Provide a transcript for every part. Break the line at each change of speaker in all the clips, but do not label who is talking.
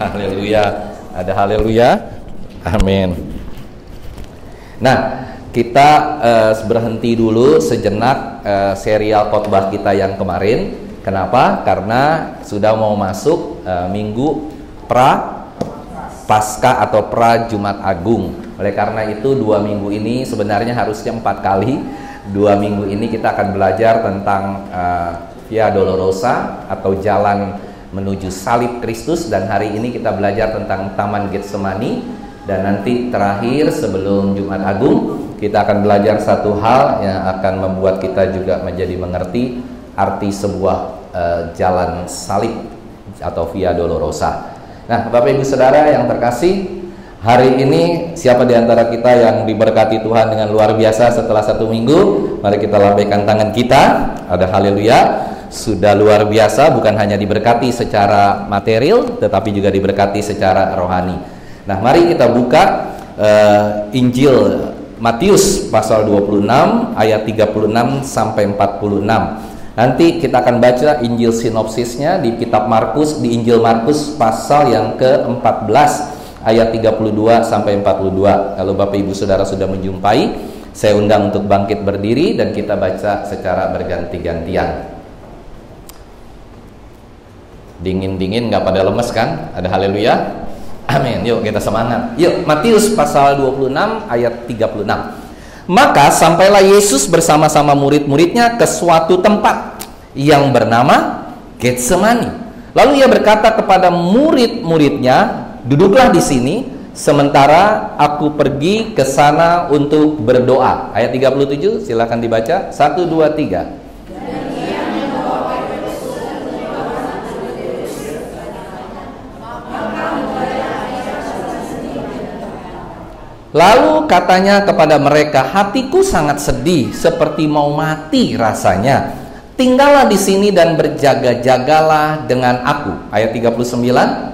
Haleluya. Ada haleluya. Amin. Nah, kita berhenti dulu sejenak serial khotbah kita yang kemarin. Kenapa? Karena sudah mau masuk minggu Paskah atau pra Jumat Agung. Oleh karena itu 2 minggu ini sebenarnya harusnya 4 kali. 2 minggu ini kita akan belajar tentang Via Dolorosa atau jalan menuju salib Kristus, dan hari ini kita belajar tentang Taman Getsemani, dan nanti terakhir sebelum Jumat Agung kita akan belajar satu hal yang akan membuat kita juga menjadi mengerti arti sebuah jalan salib atau Via Dolorosa. Nah, Bapak Ibu Saudara yang terkasih, hari ini siapa di antara kita yang diberkati Tuhan dengan luar biasa setelah 1 minggu? Mari kita lambaikan tangan kita. Ada haleluya. Sudah luar biasa, bukan hanya diberkati secara material, tetapi juga diberkati secara rohani. Nah, mari kita buka Injil Matius pasal 26 ayat 36 sampai 46. Nanti kita akan baca Injil sinopsisnya di kitab Markus, di Injil Markus pasal yang ke-14 ayat 32 sampai 42. Kalau Bapak Ibu Saudara sudah menjumpai, saya undang untuk bangkit berdiri dan kita baca secara berganti-gantian. Dingin-dingin, nggak pada lemes kan? Ada haleluya. Amin. Yuk kita semangat. Yuk, Matius pasal 26 ayat 36. Maka sampailah Yesus bersama-sama murid-muridnya ke suatu tempat yang bernama Getsemani. Lalu ia berkata kepada murid-muridnya, "Duduklah di sini sementara aku pergi ke sana untuk berdoa." Ayat 37, silakan dibaca. 1, 2, 3. Lalu katanya kepada mereka, "Hatiku sangat sedih, seperti mau mati rasanya. Tinggallah di sini dan berjaga-jagalah dengan aku." Ayat 39.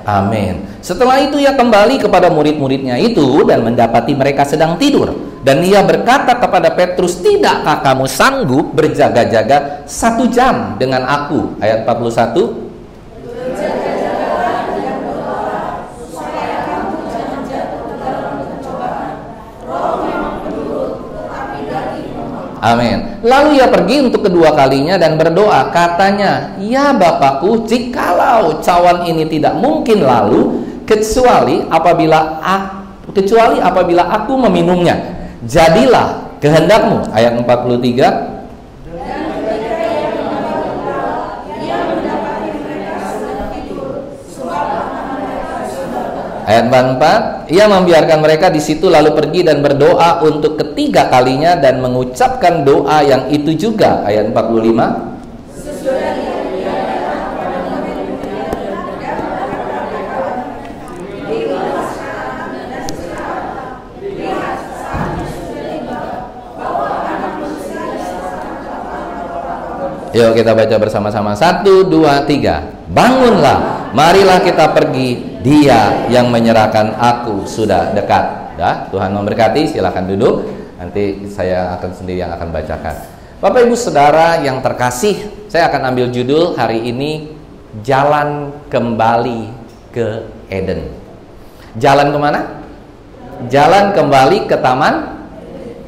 Amin. Setelah itu ia kembali kepada murid-muridnya itu dan mendapati mereka sedang tidur. Dan ia berkata kepada Petrus, "Tidakkah kamu sanggup berjaga-jaga 1 jam dengan aku?" Ayat 41. Amin. Lalu ia pergi untuk kedua kalinya dan berdoa. Katanya, "Ya Bapakku, jikalau cawan ini tidak mungkin lalu, kecuali apabila aku meminumnya, jadilah kehendakmu." Ayat 43. Ayat 44, ia membiarkan mereka di situ lalu pergi dan berdoa untuk ketiga kalinya dan mengucapkan doa yang itu juga. Ayat 45. Yuk kita baca bersama-sama. 1, 2, 3. "Bangunlah, marilah kita pergi. Dia yang menyerahkan aku sudah dekat." Dah, Tuhan memberkati. Silakan duduk. Nanti saya akan sendiri yang akan bacakan. Bapak Ibu Saudara yang terkasih, saya akan ambil judul hari ini, Jalan Kembali ke Eden. Jalan kemana? Jalan kembali ke Taman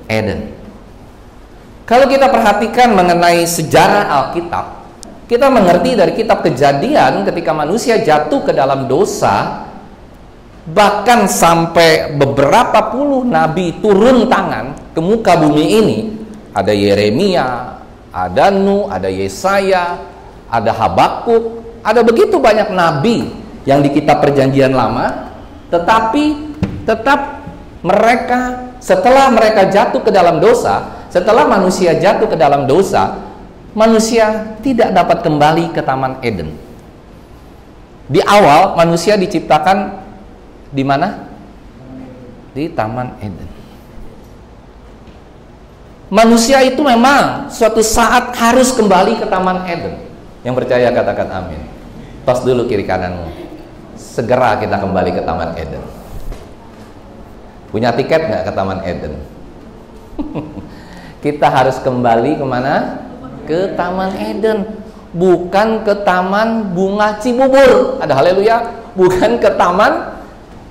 Eden. Kalau kita perhatikan mengenai sejarah Alkitab, kita mengerti dari kitab Kejadian ketika manusia jatuh ke dalam dosa, bahkan sampai beberapa puluh nabi turun tangan ke muka bumi ini. Ada Yeremia, ada Nuh, ada Yesaya, ada Habakuk, ada begitu banyak nabi yang di kitab Perjanjian Lama, tetapi tetap mereka, setelah mereka jatuh ke dalam dosa, setelah manusia jatuh ke dalam dosa, manusia tidak dapat kembali ke Taman Eden. Di awal manusia diciptakan di mana? Di Taman Eden. Manusia itu memang suatu saat harus kembali ke Taman Eden. Yang percaya katakan amin. Tos dulu kiri kananmu. Segera kita kembali ke Taman Eden. Punya tiket nggak ke Taman Eden? Kita harus kembali kemana? Ke Taman Eden, bukan ke Taman Bunga Cibubur. Ada haleluya. Bukan ke Taman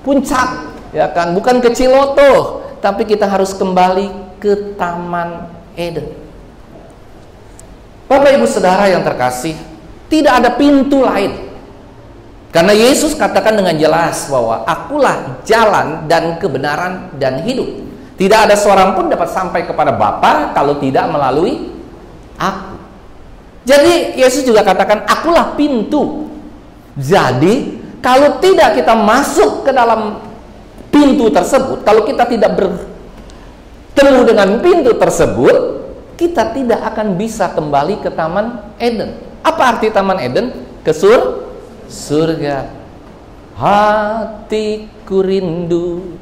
Puncak, ya kan? Bukan ke Ciloto, tapi kita harus kembali ke Taman Eden. Bapak Ibu Saudara yang terkasih, tidak ada pintu lain. Karena Yesus katakan dengan jelas bahwa akulah jalan dan kebenaran dan hidup. Tidak ada seorang pun dapat sampai kepada Bapa kalau tidak melalui aku. Jadi Yesus juga katakan akulah pintu. Jadi kalau tidak kita masuk ke dalam pintu tersebut, kalau kita tidak bertemu dengan pintu tersebut, kita tidak akan bisa kembali ke Taman Eden. Apa arti Taman Eden? Ke surga. Hatiku rindu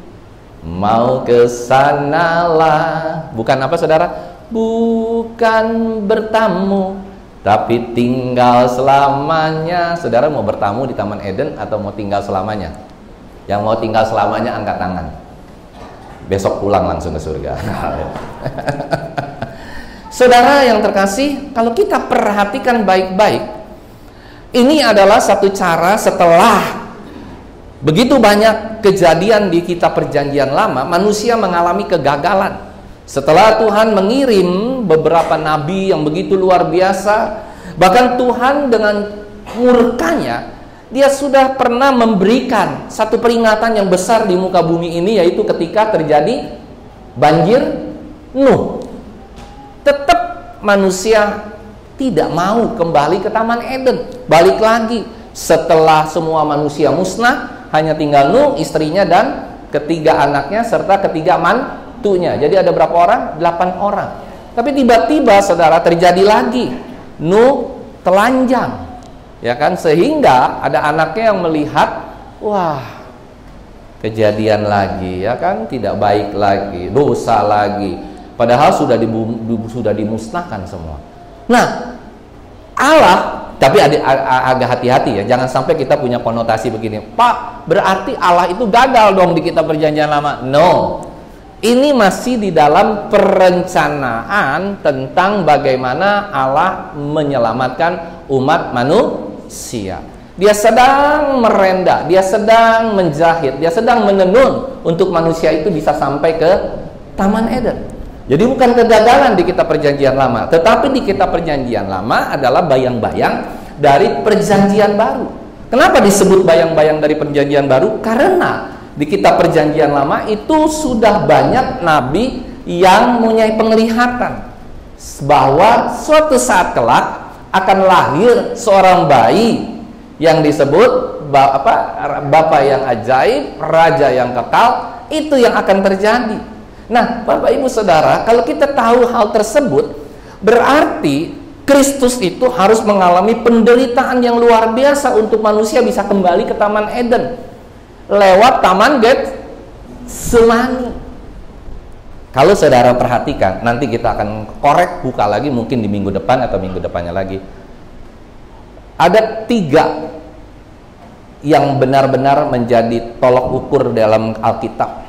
mau ke sanalah. Bukan apa saudara? Bukan bertamu, tapi tinggal selamanya. Saudara mau bertamu di Taman Eden atau mau tinggal selamanya? Yang mau tinggal selamanya angkat tangan. Besok pulang langsung ke surga. Saudara yang terkasih, kalau kita perhatikan baik-baik, ini adalah satu cara setelah begitu banyak kejadian di kitab Perjanjian Lama, manusia mengalami kegagalan. Setelah Tuhan mengirim beberapa nabi yang begitu luar biasa, bahkan Tuhan dengan murkanya, dia sudah pernah memberikan satu peringatan yang besar di muka bumi ini, yaitu ketika terjadi banjir Nuh. Tetap manusia tidak mau kembali ke Taman Eden. Balik lagi, setelah semua manusia musnah, hanya tinggal Nuh, istrinya, dan ketiga anaknya, serta ketiga mantunya. Jadi ada berapa orang? 8 orang. Tapi tiba-tiba saudara terjadi lagi, Nuh telanjang, ya kan? Sehingga ada anaknya yang melihat, wah, kejadian lagi, ya kan? Tidak baik lagi, dosa lagi. Padahal sudah dimusnahkan semua. Nah, Allah, tapi agak hati-hati ya, jangan sampai kita punya konotasi begini, Pak, berarti Allah itu gagal dong di kitab Perjanjian Lama. No, ini masih di dalam perencanaan tentang bagaimana Allah menyelamatkan umat manusia. Dia sedang merendah, dia sedang menjahit, dia sedang menenun untuk manusia itu bisa sampai ke Taman Eden. Jadi bukan kegagalan di kitab Perjanjian Lama, tetapi di kitab Perjanjian Lama adalah bayang-bayang dari Perjanjian Baru. Kenapa disebut bayang-bayang dari Perjanjian Baru? Karena di kitab Perjanjian Lama itu sudah banyak nabi yang mempunyai penglihatan bahwa suatu saat kelak akan lahir seorang bayi yang disebut Bapa yang ajaib, Raja yang kekal. Itu yang akan terjadi. Nah, Bapak Ibu Saudara, kalau kita tahu hal tersebut, berarti Kristus itu harus mengalami penderitaan yang luar biasa untuk manusia bisa kembali ke Taman Eden lewat Taman Getsemani. Kalau saudara perhatikan, nanti kita akan korek, buka lagi mungkin di minggu depan atau minggu depannya lagi. Ada 3 yang benar-benar menjadi tolok ukur dalam Alkitab.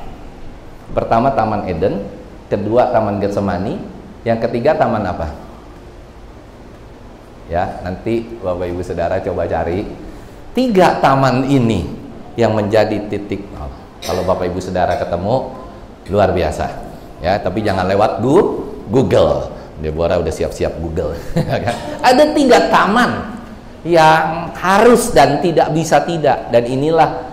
Pertama Taman Eden, kedua Taman Getsemani, yang ketiga taman apa? Ya, nanti Bapak Ibu Saudara coba cari 3 taman ini yang menjadi titik. Kalau Bapak Ibu Saudara ketemu, luar biasa. Ya, tapi jangan lewat Google. Deborah udah siap-siap Google. Ada 3 taman yang harus dan tidak bisa tidak, dan inilah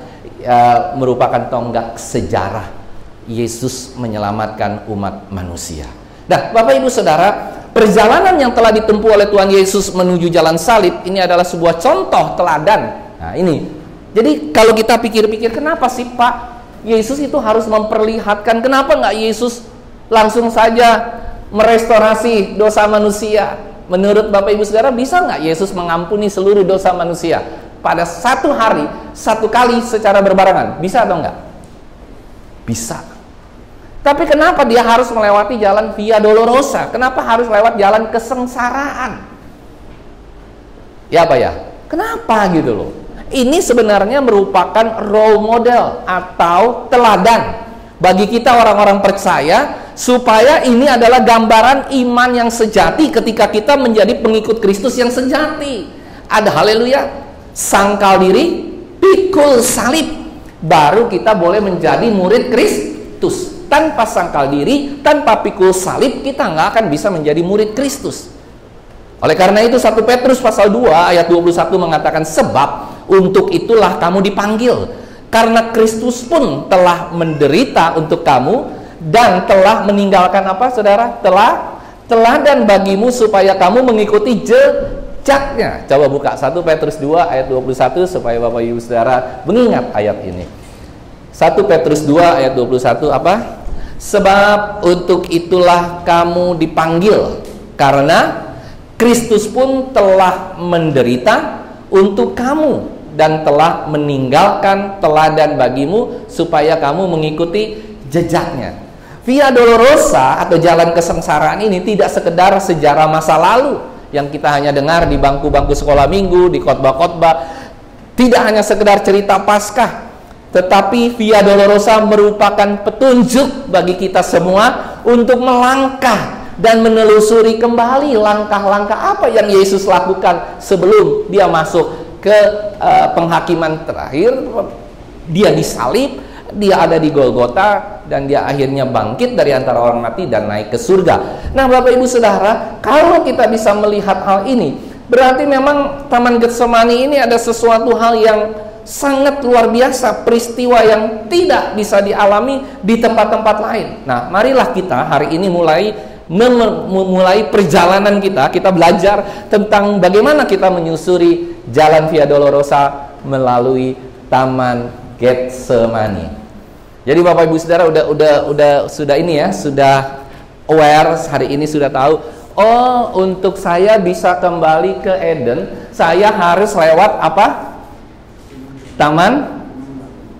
merupakan tonggak sejarah Yesus menyelamatkan umat manusia. Nah, Bapak Ibu Saudara, perjalanan yang telah ditempuh oleh Tuhan Yesus menuju jalan salib ini adalah sebuah contoh teladan. Nah, ini. Jadi kalau kita pikir-pikir, kenapa sih Pak Yesus itu harus memperlihatkan? Kenapa nggak Yesus langsung saja merestorasi dosa manusia? Menurut Bapak Ibu Saudara, bisa nggak Yesus mengampuni seluruh dosa manusia pada satu hari, satu kali secara berbarengan? Bisa atau enggak? Bisa. Tapi kenapa dia harus melewati jalan Via Dolorosa? Kenapa harus lewat jalan kesengsaraan? Ya apa ya? Kenapa gitu loh? Ini sebenarnya merupakan role model atau teladan bagi kita orang-orang percaya, supaya ini adalah gambaran iman yang sejati ketika kita menjadi pengikut Kristus yang sejati. Ada haleluya, sangkal diri, pikul salib, baru kita boleh menjadi murid Kristus. Tanpa sangkal diri, tanpa pikul salib, kita nggak akan bisa menjadi murid Kristus. Oleh karena itu 1 Petrus pasal 2 ayat 21 mengatakan, sebab untuk itulah kamu dipanggil, karena Kristus pun telah menderita untuk kamu dan telah meninggalkan apa saudara? Teladan bagimu supaya kamu mengikuti jejaknya. Coba buka 1 Petrus 2 ayat 21 supaya Bapak Ibu Saudara mengingat ayat ini. 1 Petrus 2 ayat 21 apa? Sebab untuk itulah kamu dipanggil, karena Kristus pun telah menderita untuk kamu dan telah meninggalkan teladan bagimu supaya kamu mengikuti jejaknya. Via Dolorosa atau jalan kesengsaraan ini tidak sekedar sejarah masa lalu yang kita hanya dengar di bangku-bangku sekolah minggu, di khotbah-khotbah. Tidak hanya sekedar cerita Paskah, tetapi Via Dolorosa merupakan petunjuk bagi kita semua untuk melangkah dan menelusuri kembali langkah-langkah apa yang Yesus lakukan sebelum dia masuk ke penghakiman terakhir. Dia disalib, dia ada di Golgota, dan dia akhirnya bangkit dari antara orang mati dan naik ke surga. Nah, Bapak Ibu Saudara, kalau kita bisa melihat hal ini, berarti memang Taman Getsemani ini ada sesuatu hal yang sangat luar biasa, peristiwa yang tidak bisa dialami di tempat-tempat lain. Nah, marilah kita hari ini mulai perjalanan kita belajar tentang bagaimana kita menyusuri jalan Via Dolorosa melalui Taman Getsemani. Jadi Bapak Ibu Saudara sudah ini ya, sudah aware hari ini, sudah tahu, oh, untuk saya bisa kembali ke Eden, saya harus lewat apa? Taman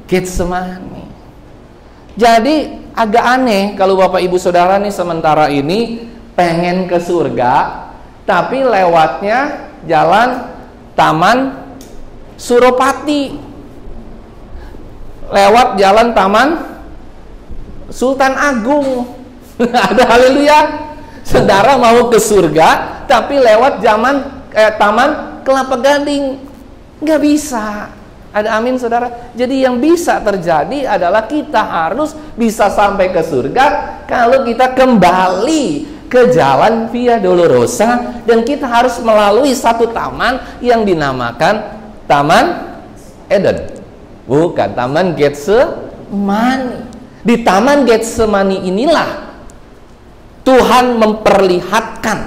Getsemani. Jadi agak aneh kalau Bapak Ibu Saudara nih sementara ini pengen ke surga, tapi lewatnya jalan Taman Suropati, lewat jalan Taman Sultan Agung. Ada haleluya. Saudara mau ke surga tapi lewat Taman Kelapa Gading, nggak bisa. Ada amin saudara. Jadi yang bisa terjadi adalah kita harus bisa sampai ke surga kalau kita kembali ke jalan Via Dolorosa, dan kita harus melalui satu taman yang dinamakan Taman Eden, bukan Taman Getsemani. Di Taman Getsemani inilah Tuhan memperlihatkan,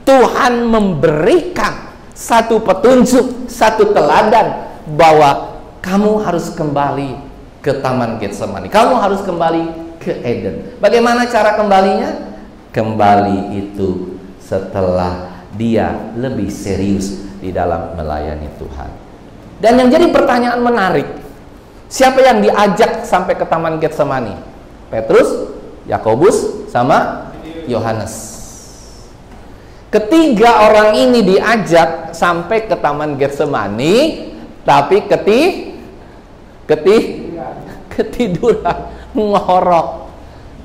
Tuhan memberikan satu petunjuk, satu teladan bahwa kamu harus kembali ke Taman Getsemani, kamu harus kembali ke Eden. Bagaimana cara kembalinya? Kembali itu setelah dia lebih serius di dalam melayani Tuhan. Dan yang jadi pertanyaan menarik, siapa yang diajak sampai ke Taman Getsemani? Petrus, Yakobus, sama Yohanes. Ketiga orang ini diajak sampai ke Taman Getsemani, tapi ketiduran, ngorok,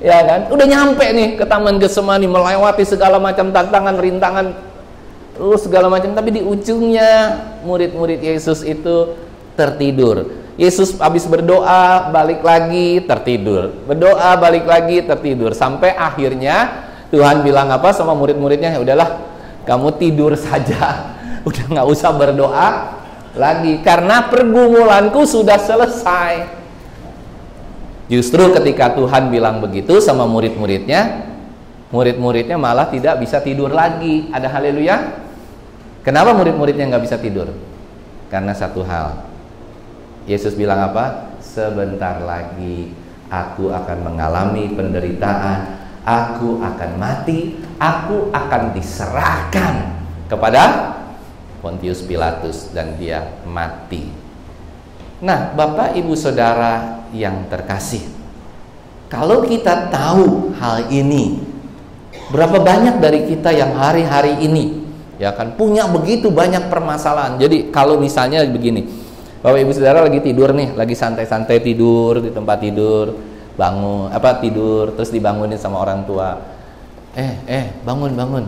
ya kan? Udah nyampe nih ke Taman Getsemani, melewati segala macam tantangan, rintangan, segala macam, tapi di ujungnya murid-murid Yesus itu tertidur. Yesus habis berdoa, balik lagi tertidur, berdoa, balik lagi tertidur, sampai akhirnya Tuhan bilang apa sama murid-muridnya? Ya udahlah, kamu tidur saja, udah nggak usah berdoa lagi, karena pergumulanku sudah selesai. Justru ketika Tuhan bilang begitu sama murid-muridnya, murid-muridnya malah tidak bisa tidur lagi. Ada haleluya. Kenapa murid-muridnya nggak bisa tidur? Karena satu hal, Yesus bilang apa? Sebentar lagi aku akan mengalami penderitaan, aku akan mati, aku akan diserahkan kepada Pontius Pilatus, dan dia mati. Nah, Bapak Ibu Saudara yang terkasih, kalau kita tahu hal ini, berapa banyak dari kita yang hari-hari ini ya kan, punya begitu banyak permasalahan. Jadi kalau misalnya begini, Bapak Ibu Saudara lagi tidur nih, lagi santai-santai tidur di tempat tidur, bangun tidur terus dibangunin sama orang tua, bangun.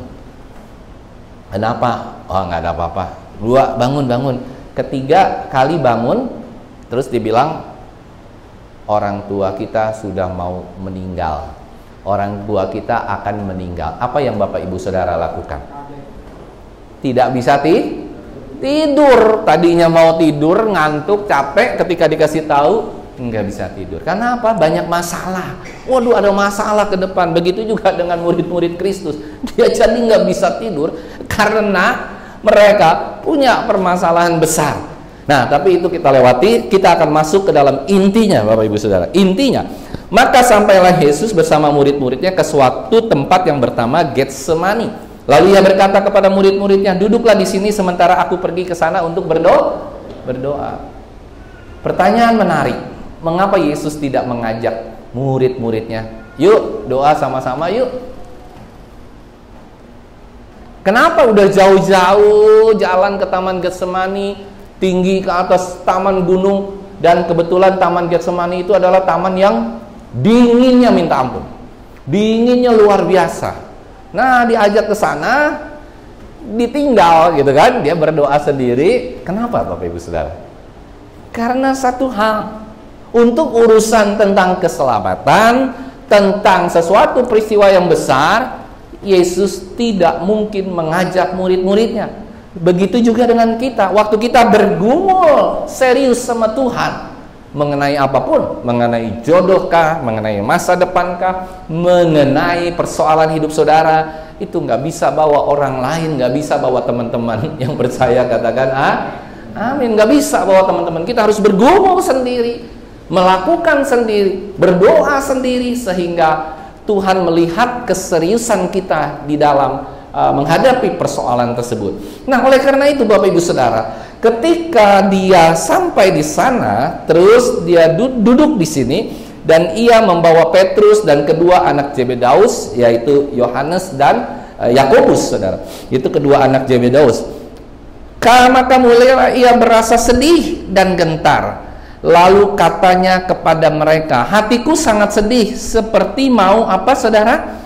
Kenapa? Oh, nggak ada apa-apa. 2, bangun. Ketiga kali bangun, terus dibilang orang tua kita sudah mau meninggal. Orang tua kita akan meninggal. Apa yang Bapak Ibu Saudara lakukan? Tidak bisa tidur. Tadinya mau tidur, ngantuk, capek, ketika dikasih tahu nggak bisa tidur. Karena apa? Banyak masalah. Waduh, ada masalah ke depan. Begitu juga dengan murid-murid Kristus. Dia jadi nggak bisa tidur karena mereka punya permasalahan besar. Nah, tapi itu kita lewati. Kita akan masuk ke dalam intinya, Bapak Ibu Saudara. Intinya, maka sampailah Yesus bersama murid-muridnya ke suatu tempat yang bernama Getsemani. Lalu ia berkata kepada murid-muridnya, duduklah di sini sementara aku pergi ke sana untuk berdoa. Pertanyaan menarik. Mengapa Yesus tidak mengajak murid-muridnya, yuk doa sama-sama yuk? Kenapa udah jauh-jauh jalan ke Taman Getsemani, tinggi ke atas taman gunung, dan kebetulan Taman Getsemani itu adalah taman yang dinginnya minta ampun, dinginnya luar biasa. Nah, diajak ke sana, ditinggal gitu kan, dia berdoa sendiri. Kenapa Bapak Ibu Saudara? Karena satu hal, untuk urusan tentang keselamatan, tentang sesuatu peristiwa yang besar, Yesus tidak mungkin mengajak murid-muridnya. Begitu juga dengan kita. Waktu kita bergumul serius sama Tuhan mengenai apapun, mengenai jodohkah, mengenai masa depankah, mengenai persoalan hidup saudara, itu nggak bisa bawa orang lain, nggak bisa bawa teman-teman yang percaya, katakan amin. Nggak bisa bawa teman-teman. Kita harus bergumul sendiri, melakukan sendiri, berdoa sendiri, sehingga Tuhan melihat keseriusan kita di dalam menghadapi persoalan tersebut. Nah, oleh karena itu Bapak Ibu Saudara, ketika dia sampai di sana, terus dia duduk di sini, dan ia membawa Petrus dan kedua anak Zebedaus, yaitu Yohanes dan Yakobus, Saudara. Itu kedua anak Zebedaus. Maka mulailah ia berasa sedih dan gentar. Lalu katanya kepada mereka, hatiku sangat sedih, seperti mau apa saudara?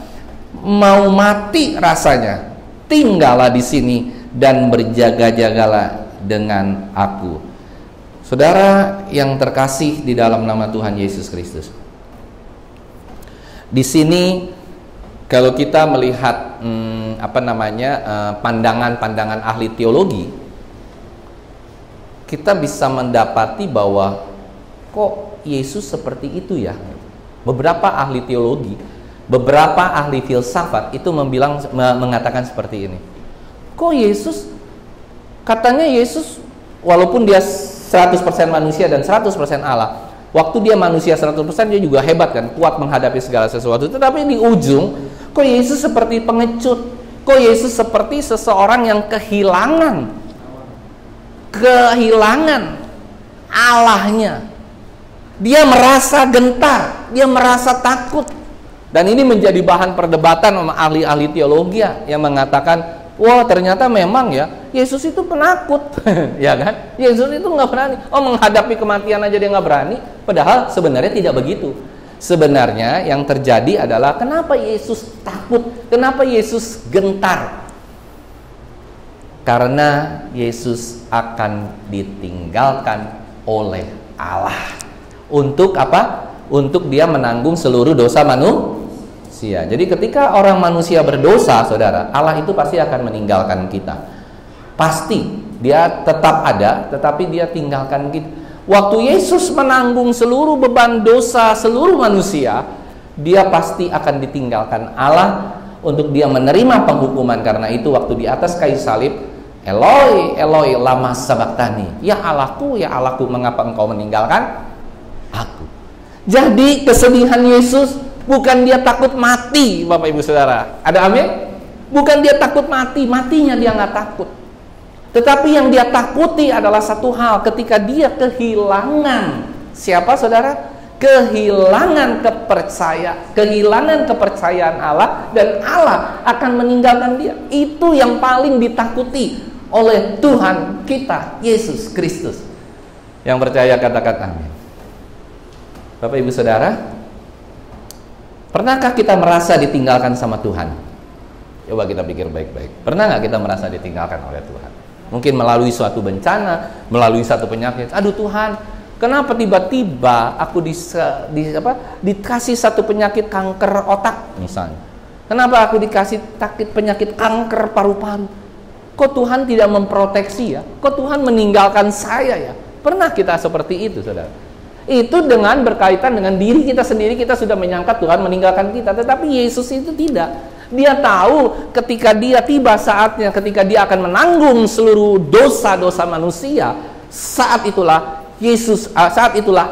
Mau mati rasanya. Tinggallah di sini dan berjaga-jagalah dengan aku. Saudara yang terkasih di dalam nama Tuhan Yesus Kristus. Di sini kalau kita melihat pandangan-pandangan ahli teologi, kita bisa mendapati bahwa kok Yesus seperti itu ya? Beberapa ahli teologi, beberapa ahli filsafat itu mengatakan seperti ini. Kok Yesus, katanya Yesus walaupun dia 100% manusia dan 100% Allah, waktu dia manusia 100% dia juga hebat kan, kuat menghadapi segala sesuatu. Tetapi di ujung, kok Yesus seperti pengecut? Kok Yesus seperti seseorang yang kehilangan Allahnya? Dia merasa gentar, dia merasa takut. Dan ini menjadi bahan perdebatan sama ahli-ahli teologi yang mengatakan, wah ternyata memang ya, Yesus itu penakut. Ya kan? Yesus itu nggak berani. Oh, menghadapi kematian aja dia nggak berani. Padahal sebenarnya tidak begitu. Sebenarnya yang terjadi adalah, kenapa Yesus takut? Kenapa Yesus gentar? Karena Yesus akan ditinggalkan oleh Allah. Untuk apa? Untuk dia menanggung seluruh dosa manusia. Jadi ketika orang manusia berdosa, saudara, Allah itu pasti akan meninggalkan kita. Pasti. Dia tetap ada, tetapi dia tinggalkan kita. Waktu Yesus menanggung seluruh beban dosa seluruh manusia, dia pasti akan ditinggalkan Allah untuk dia menerima penghukuman. Karena itu waktu di atas kayu salib, Eloi, Eloi, lama sabachthani. Ya Allahku, mengapa engkau meninggalkan aku? Jadi kesedihan Yesus bukan dia takut mati, Bapak Ibu Saudara. Ada amin? Bukan dia takut mati, matinya dia nggak takut. Tetapi yang dia takuti adalah satu hal, ketika dia kehilangan siapa saudara? kehilangan kepercayaan Allah, dan Allah akan meninggalkan dia. Itu yang paling ditakuti oleh Tuhan kita Yesus Kristus. Yang percaya katakan amin. Bapak Ibu Saudara, pernahkah kita merasa ditinggalkan sama Tuhan? Coba kita pikir baik-baik. Pernah nggak kita merasa ditinggalkan oleh Tuhan? Mungkin melalui suatu bencana, melalui satu penyakit. Aduh Tuhan, kenapa tiba-tiba aku dikasih satu penyakit kanker otak misalnya? Kenapa aku dikasih penyakit kanker paru-paru? Kok Tuhan tidak memproteksi ya? Kok Tuhan meninggalkan saya ya? Pernah kita seperti itu, saudara? Itu dengan berkaitan dengan diri kita sendiri, kita sudah menyangka Tuhan meninggalkan kita. Tetapi Yesus itu tidak. Dia tahu ketika dia tiba saatnya, ketika dia akan menanggung seluruh dosa-dosa manusia, saat itulah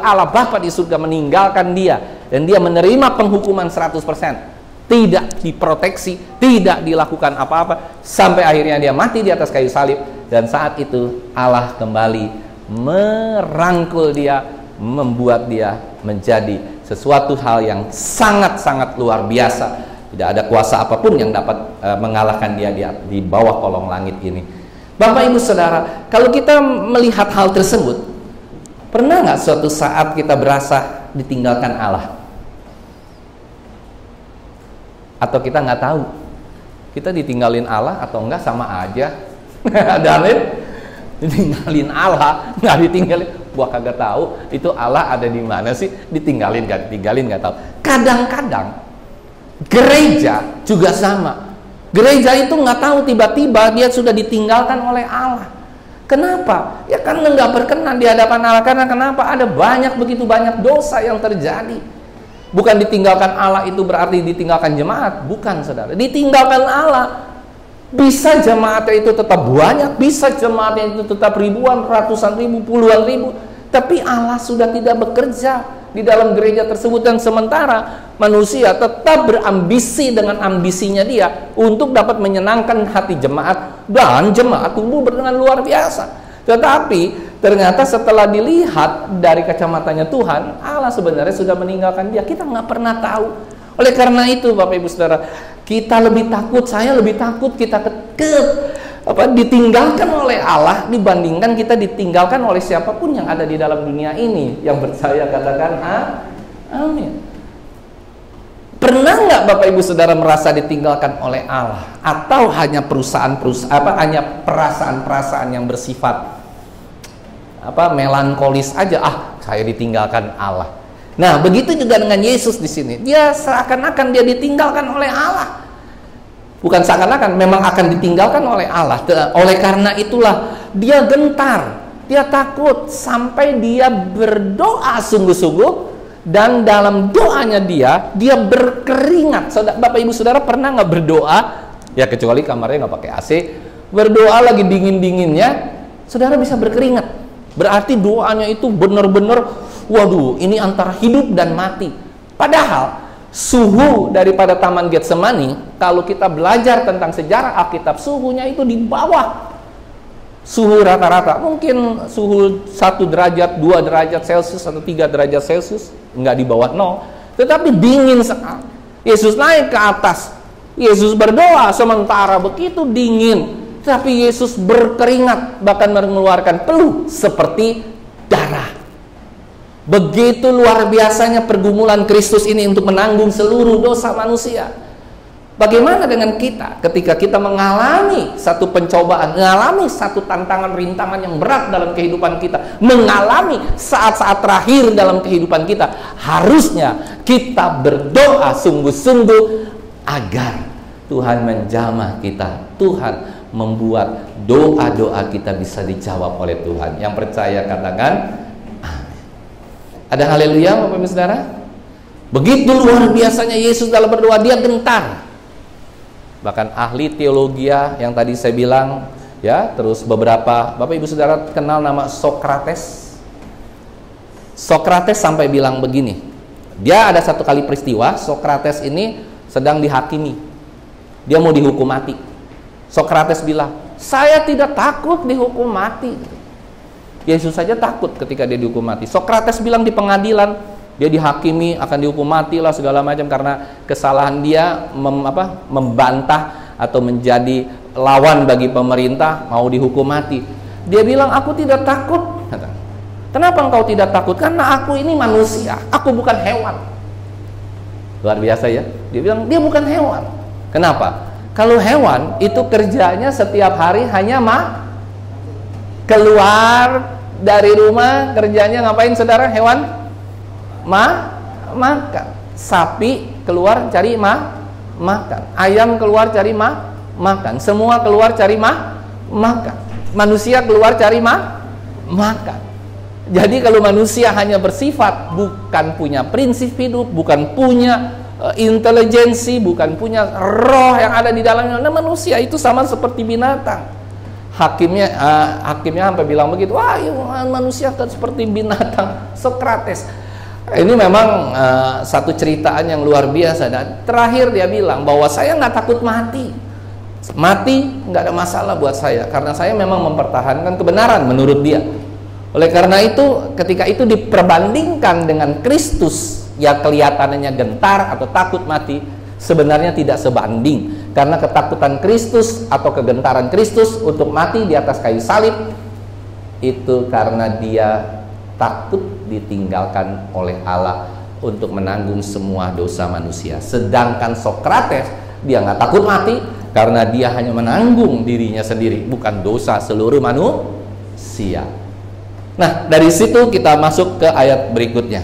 Allah Bapa di surga meninggalkan dia, dan dia menerima penghukuman 100%. Tidak diproteksi, tidak dilakukan apa-apa, sampai akhirnya dia mati di atas kayu salib. Dan saat itu Allah kembali merangkul dia, membuat dia menjadi sesuatu hal yang sangat-sangat luar biasa. Tidak ada kuasa apapun yang dapat mengalahkan dia di bawah kolong langit ini. Bapak Ibu Saudara, kalau kita melihat hal tersebut, pernah nggak suatu saat kita berasa ditinggalkan Allah? Atau kita nggak tahu kita ditinggalin Allah atau enggak, sama aja. Dalil ditinggalin Allah, nggak ditinggalin, gua kagak tahu itu Allah ada di mana sih, ditinggalin nggak tahu. Kadang-kadang gereja juga sama. Gereja itu nggak tahu, tiba-tiba dia sudah ditinggalkan oleh Allah. Kenapa? Ya karena nggak berkenan di hadapan Allah. Karena kenapa? Ada begitu banyak dosa yang terjadi. Bukan ditinggalkan Allah itu berarti ditinggalkan jemaat. Bukan, saudara. Ditinggalkan Allah, bisa jemaatnya itu tetap banyak, bisa jemaatnya itu tetap ribuan, ratusan ribu, puluhan ribu, tapi Allah sudah tidak bekerja di dalam gereja tersebut. Dan sementara manusia tetap berambisi dengan ambisinya dia untuk dapat menyenangkan hati jemaat, dan jemaat tumbuh dengan luar biasa. Tetapi ternyata setelah dilihat dari kacamatanya Tuhan, Allah sebenarnya sudah meninggalkan dia. Kita nggak pernah tahu. Oleh karena itu Bapak Ibu Saudara, kita lebih takut, saya lebih takut kita ditinggalkan oleh Allah dibandingkan kita ditinggalkan oleh siapapun yang ada di dalam dunia ini. Yang percaya katakan amin. Pernah nggak Bapak Ibu Saudara merasa ditinggalkan oleh Allah? Atau hanya hanya perasaan-perasaan yang bersifat melankolis aja, saya ditinggalkan Allah. Nah, begitu juga dengan Yesus di sini. Dia seakan-akan dia ditinggalkan oleh Allah. Bukan seakan-akan, memang akan ditinggalkan oleh Allah. Oleh karena itulah dia gentar, dia takut, sampai dia berdoa sungguh-sungguh, dan dalam doanya dia berkeringat. Bapak Ibu Saudara pernah nggak berdoa? Ya kecuali kamarnya nggak pakai AC, berdoa lagi dingin-dinginnya, saudara bisa berkeringat. Berarti doanya itu benar-benar, waduh, ini antara hidup dan mati. Padahal suhu daripada Taman Getsemani, kalau kita belajar tentang sejarah Alkitab, suhunya itu di bawah suhu rata-rata. Mungkin suhu 1 derajat, 2 derajat Celcius atau 3 derajat Celcius, nggak di bawah 0. Tetapi dingin sekali. Yesus naik ke atas, Yesus berdoa, sementara begitu dingin, tapi Yesus berkeringat, bahkan mengeluarkan peluh seperti darah. Begitu luar biasanya pergumulan Kristus ini untuk menanggung seluruh dosa manusia. Bagaimana dengan kita ketika kita mengalami satu pencobaan, mengalami satu tantangan, rintangan yang berat dalam kehidupan kita, mengalami saat-saat terakhir dalam kehidupan kita? Harusnya kita berdoa sungguh-sungguh agar Tuhan menjamah kita, Tuhan membuat doa-doa kita bisa dijawab oleh Tuhan. Yang percaya katakan amin. Ada haleluya Bapak Ibu Saudara? Begitu luar biasanya Yesus dalam berdoa, dia gentar. Bahkan ahli teologi yang tadi saya bilang, ya, terus beberapa Bapak Ibu Saudara kenal nama Sokrates. Sokrates sampai bilang begini. Dia ada satu kali peristiwa, Sokrates ini sedang dihakimi. Dia mau dihukum mati. Sokrates bilang, saya tidak takut dihukum mati. Yesus saja takut ketika dia dihukum mati. Sokrates bilang di pengadilan, dia dihakimi, akan dihukum mati lah segala macam karena kesalahan dia membantah atau menjadi lawan bagi pemerintah, mau dihukum mati. Dia bilang, aku tidak takut. Kenapa engkau tidak takut? Karena aku ini manusia, aku bukan hewan. Luar biasa ya. Dia bilang dia bukan hewan. Kenapa? Kalau hewan itu kerjanya setiap hari hanya keluar dari rumah, kerjanya ngapain saudara? Hewan makan. Sapi keluar cari makan. Ayam keluar cari makan. Semua keluar cari makan. Manusia keluar cari makan. Jadi kalau manusia hanya bersifat bukan punya prinsip hidup, bukan punya intelijensi, bukan punya roh yang ada di dalamnya, nah manusia itu sama seperti binatang. Hakimnya sampai bilang begitu, wah manusia kan seperti binatang. Sokrates. Ini memang satu ceritaan yang luar biasa. Dan terakhir dia bilang bahwa saya nggak takut mati nggak ada masalah buat saya, karena saya memang mempertahankan kebenaran menurut dia. Oleh karena itu, ketika itu diperbandingkan dengan Kristus, ya kelihatannya gentar atau takut mati, sebenarnya tidak sebanding. Karena ketakutan Kristus atau kegentaran Kristus untuk mati di atas kayu salib itu karena dia takut ditinggalkan oleh Allah untuk menanggung semua dosa manusia. Sedangkan Sokrates, dia nggak takut mati karena dia hanya menanggung dirinya sendiri, bukan dosa seluruh manusia. Nah, dari situ kita masuk ke ayat berikutnya.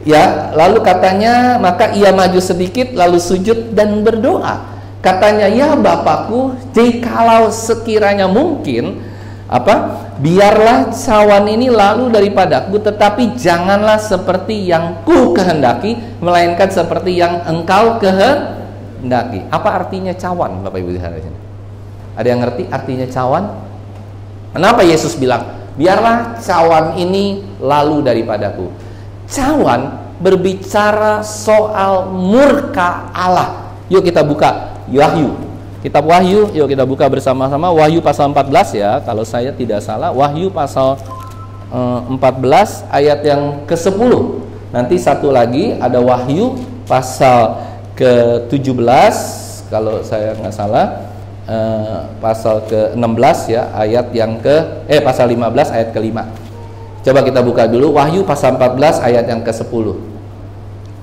Ya, lalu katanya, maka ia maju sedikit lalu sujud dan berdoa. Katanya, ya Bapakku, jikalau sekiranya mungkin, biarlah cawan ini lalu daripadaku, tetapi janganlah seperti yang ku kehendaki, melainkan seperti yang engkau kehendaki. Apa artinya cawan, Bapak Ibu di sini? Ada yang ngerti artinya cawan? Kenapa Yesus bilang, biarlah cawan ini lalu daripadaku? Cawan berbicara soal murka Allah. Yuk kita buka Wahyu, kitab Wahyu, yuk kita buka bersama-sama. Wahyu pasal 14 ya, kalau saya tidak salah. Wahyu pasal 14 ayat yang ke-10. Nanti satu lagi ada Wahyu pasal ke-17 kalau saya nggak salah, pasal ke-16 ya, ayat yang pasal 15 ayat ke-5. Coba kita buka dulu Wahyu pasal 14 ayat yang ke-10.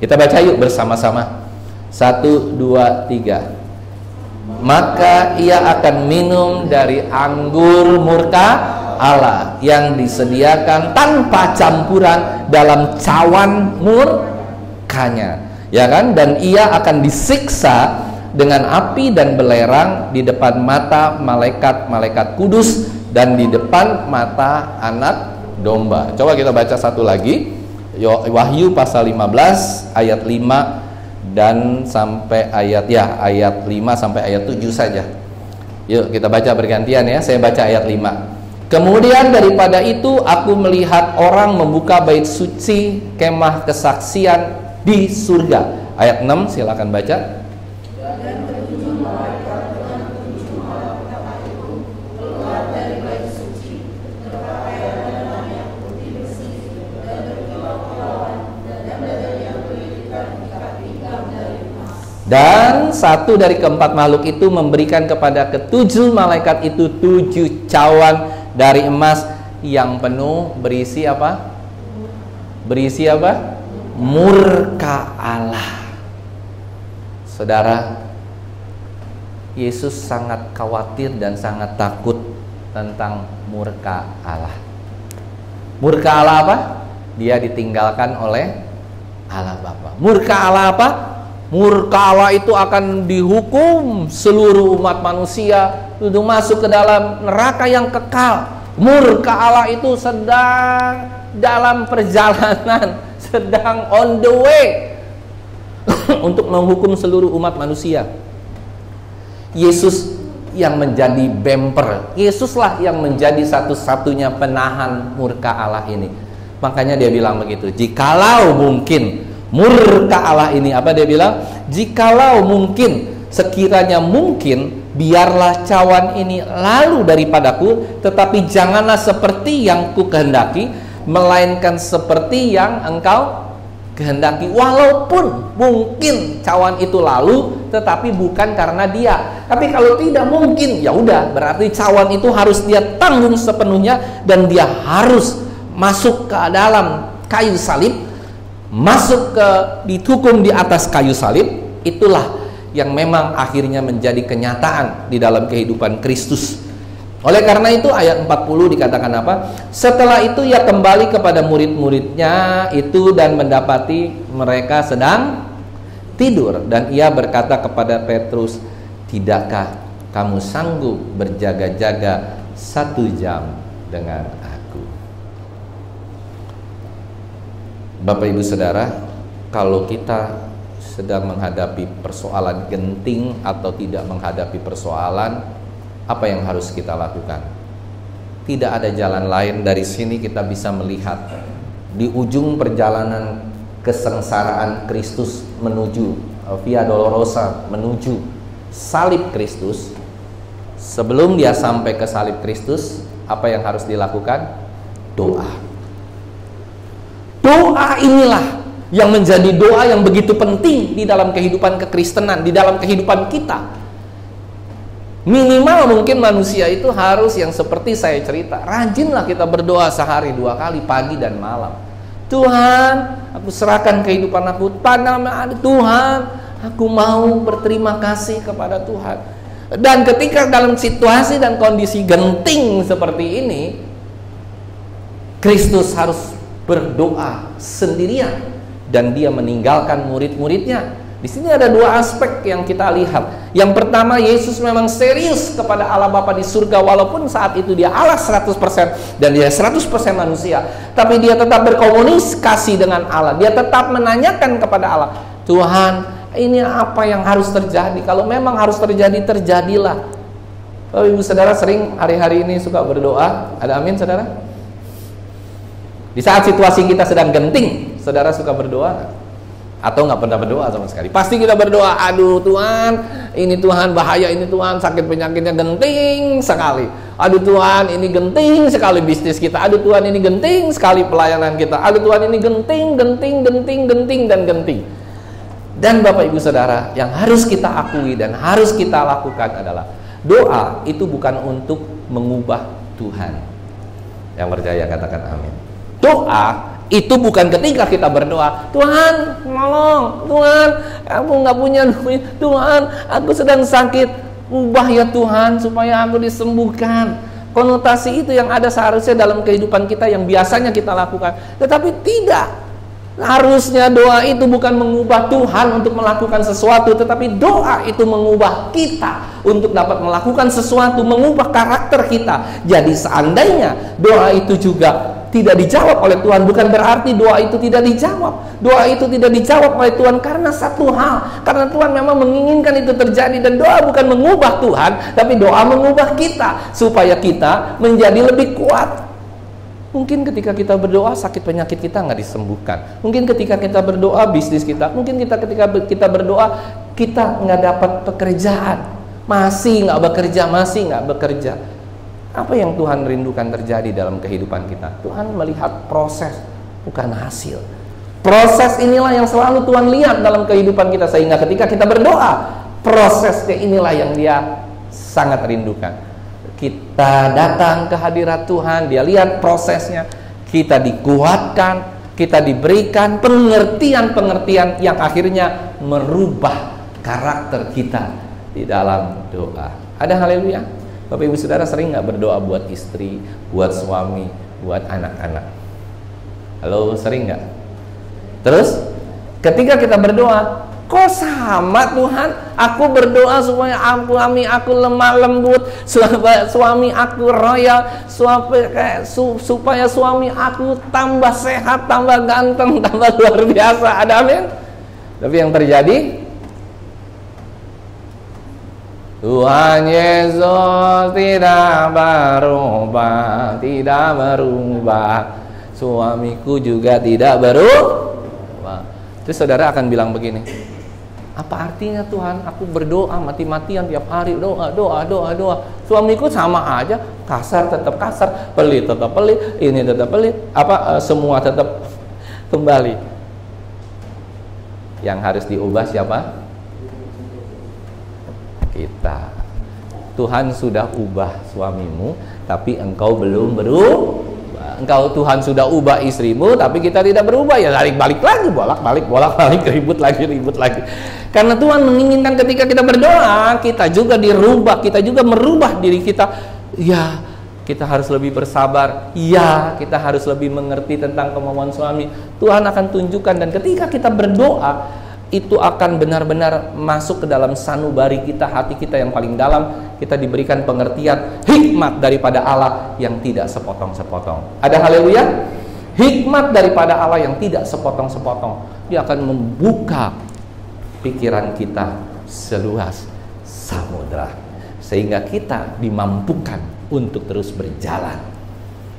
Kita baca yuk bersama-sama. 1, 2, 3. Maka ia akan minum dari anggur murka Allah yang disediakan tanpa campuran dalam cawan murkanya, ya kan? Dan ia akan disiksa dengan api dan belerang di depan mata malaikat-malaikat kudus dan di depan mata anak domba. Coba kita baca satu lagi, Wahyu pasal 15 ayat 5 dan sampai ayat 5 sampai ayat 7 saja. Yuk kita baca bergantian ya. Saya baca ayat 5. Kemudian daripada itu aku melihat orang membuka bait suci kemah kesaksian di surga. Ayat 6 silakan baca. Dan satu dari keempat makhluk itu memberikan kepada ketujuh malaikat itu 7 cawan dari emas yang penuh berisi apa? Berisi apa? Murka Allah. Saudara, Yesus sangat khawatir dan sangat takut tentang murka Allah. Murka Allah apa? Dia ditinggalkan oleh Allah Bapa. Murka Allah apa? Murka Allah itu akan dihukum seluruh umat manusia untuk masuk ke dalam neraka yang kekal. Murka Allah itu sedang dalam perjalanan, sedang on the way untuk menghukum seluruh umat manusia. Yesus yang menjadi bumper, Yesuslah yang menjadi satu-satunya penahan murka Allah ini. Makanya dia bilang begitu, jikalau mungkin murka Allah ini, apa dia bilang? Jikalau mungkin, sekiranya mungkin, biarlah cawan ini lalu daripadaku, tetapi janganlah seperti yang ku kehendaki, melainkan seperti yang engkau kehendaki, walaupun mungkin cawan itu lalu, tetapi bukan karena dia. Tapi kalau tidak mungkin, ya udah, berarti cawan itu harus dia tanggung sepenuhnya, dan dia harus masuk ke dalam kayu salib, masuk ke dihukum di atas kayu salib. Itulah yang memang akhirnya menjadi kenyataan di dalam kehidupan Kristus. Oleh karena itu ayat 40 dikatakan apa? Setelah itu ia kembali kepada murid-muridnya itu dan mendapati mereka sedang tidur, dan ia berkata kepada Petrus, tidakkah kamu sanggup berjaga-jaga 1 jam dengan aku? Bapak Ibu Saudara, kalau kita sedang menghadapi persoalan genting atau tidak menghadapi persoalan, apa yang harus kita lakukan? Tidak ada jalan lain. Dari sini kita bisa melihat di ujung perjalanan kesengsaraan Kristus menuju Via Dolorosa, menuju salib Kristus. Sebelum dia sampai ke salib Kristus, apa yang harus dilakukan? Doa. Doa inilah yang menjadi doa yang begitu penting di dalam kehidupan kekristenan, di dalam kehidupan kita. Minimal mungkin manusia itu harus yang seperti saya cerita, rajinlah kita berdoa sehari 2 kali, pagi dan malam. Tuhan, aku serahkan kehidupan aku pada Tuhan, aku mau berterima kasih kepada Tuhan. Dan ketika dalam situasi dan kondisi genting seperti ini, Kristus harus berdoa sendirian, dan dia meninggalkan murid-muridnya. Di sini ada 2 aspek yang kita lihat. Yang pertama, Yesus memang serius kepada Allah Bapa di surga, walaupun saat itu dia Allah 100% dan dia 100% manusia. Tapi dia tetap berkomunikasi dengan Allah. Dia tetap menanyakan kepada Allah, Tuhan, ini apa yang harus terjadi? Kalau memang harus terjadi, terjadilah. Bapak Ibu Saudara sering hari-hari ini suka berdoa. Ada amin, Saudara? Di saat situasi kita sedang genting, Saudara suka berdoa? Atau nggak pernah berdoa sama sekali? Pasti kita berdoa, aduh Tuhan, ini Tuhan bahaya, ini Tuhan sakit penyakitnya genting sekali. Aduh Tuhan, ini genting sekali bisnis kita. Aduh Tuhan, ini genting sekali pelayanan kita. Aduh Tuhan, ini genting, dan genting. Dan Bapak Ibu Saudara, yang harus kita akui dan harus kita lakukan adalah doa itu bukan untuk mengubah Tuhan. Yang percaya katakan amin. Doa itu bukan ketika kita berdoa, Tuhan tolong, Tuhan aku nggak punya duit, Tuhan aku sedang sakit, ubah ya Tuhan supaya aku disembuhkan. Konotasi itu yang ada seharusnya dalam kehidupan kita yang biasanya kita lakukan. Tetapi tidak, harusnya doa itu bukan mengubah Tuhan untuk melakukan sesuatu, tetapi doa itu mengubah kita untuk dapat melakukan sesuatu, mengubah karakter kita. Jadi seandainya doa itu juga tidak dijawab oleh Tuhan, bukan berarti doa itu tidak dijawab. Doa itu tidak dijawab oleh Tuhan karena satu hal, karena Tuhan memang menginginkan itu terjadi. Dan doa bukan mengubah Tuhan, tapi doa mengubah kita supaya kita menjadi lebih kuat. Mungkin ketika kita berdoa sakit penyakit kita nggak disembuhkan. Mungkin ketika kita berdoa bisnis kita, mungkin ketika kita berdoa kita nggak dapat pekerjaan, masih nggak bekerja. Apa yang Tuhan rindukan terjadi dalam kehidupan kita? Tuhan melihat proses, bukan hasil. Proses inilah yang selalu Tuhan lihat dalam kehidupan kita, sehingga ketika kita berdoa, prosesnya inilah yang dia sangat rindukan. Kita datang ke hadirat Tuhan, dia lihat prosesnya, kita dikuatkan, kita diberikan pengertian-pengertian yang akhirnya merubah karakter kita di dalam doa. Ada haleluya. Bapak Ibu Saudara sering nggak berdoa buat istri, buat suami, buat anak-anak? Halo, sering nggak? Terus ketika kita berdoa, kok sama Tuhan? Aku berdoa supaya suami aku lemah lembut, suami aku royal, supaya suami aku tambah sehat, tambah ganteng, tambah luar biasa. Ada amin? Tapi yang terjadi, Tuhan Yesus tidak berubah, suamiku juga tidak berubah. Terus saudara akan bilang begini, apa artinya Tuhan? Aku berdoa mati-matian tiap hari, doa. Suamiku sama aja, kasar tetap kasar, pelit tetap pelit, ini tetap pelit, semua tetap kembali. Yang harus diubah siapa? Kita. Tuhan sudah ubah suamimu, tapi engkau belum berubah. Engkau, Tuhan sudah ubah istrimu, tapi kita tidak berubah. Ya balik lagi, bolak-balik, ribut lagi. Karena Tuhan menginginkan ketika kita berdoa, kita juga dirubah, kita juga merubah diri kita. Ya, kita harus lebih bersabar. Ya, kita harus lebih mengerti tentang kemauan suami. Tuhan akan tunjukkan, dan ketika kita berdoa, itu akan benar-benar masuk ke dalam sanubari kita, hati kita yang paling dalam. Kita diberikan pengertian hikmat daripada Allah yang tidak sepotong-sepotong. Ada haleluya? Hikmat daripada Allah yang tidak sepotong-sepotong. Dia akan membuka pikiran kita seluas samudra, sehingga kita dimampukan untuk terus berjalan.